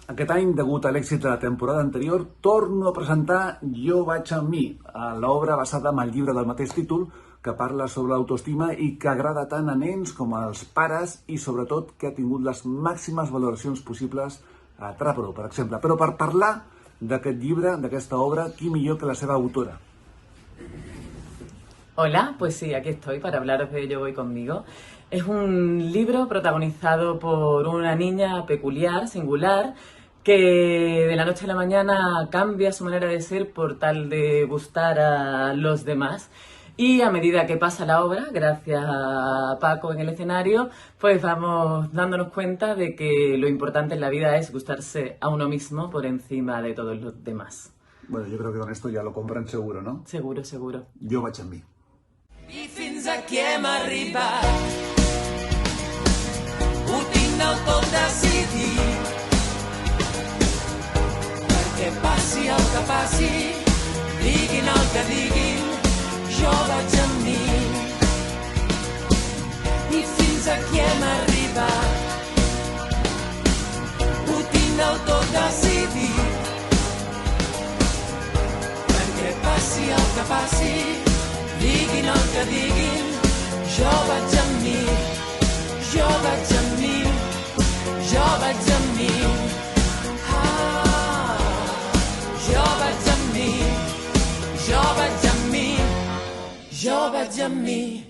Aquest any, degut a l'èxit de la temporada anterior, torno a presentar Jo vaig amb mi, l'obra basada en el llibre del mateix títol, que parla sobre l'autoestima i que agrada tant a nens com als pares i, sobretot, que ha tingut les màximes valoracions possibles a Trapero, per exemple. Però per parlar d'aquest llibre, d'aquesta obra, qui millor que la seva autora? Hola, pues sí, aquí estoy para hablaros de Yo voy conmigo. Es un libro protagonizado por una niña peculiar, singular, que de la noche a la mañana cambia su manera de ser por tal de gustar a los demás. Y a medida que pasa la obra, gracias a Paco en el escenario, pues vamos dándonos cuenta de que lo importante en la vida es gustarse a uno mismo por encima de todos los demás. Bueno, yo creo que con esto ya lo compran seguro, ¿no? Seguro, seguro. Jo vaig amb mi. I fins aquí hem arribat. Ho tinc del tot decidit. Perquè passi el que passi, diguin el que diguin, jo vaig amb mi. I fins aquí hem arribat. Ho tinc del tot decidit. Perquè passi el que passi, diguin el que diguin, jo vaig amb mi, jo vaig amb mi, jo vaig amb mi. Ah, jo vaig amb mi, jo vaig amb mi, jo vaig amb mi.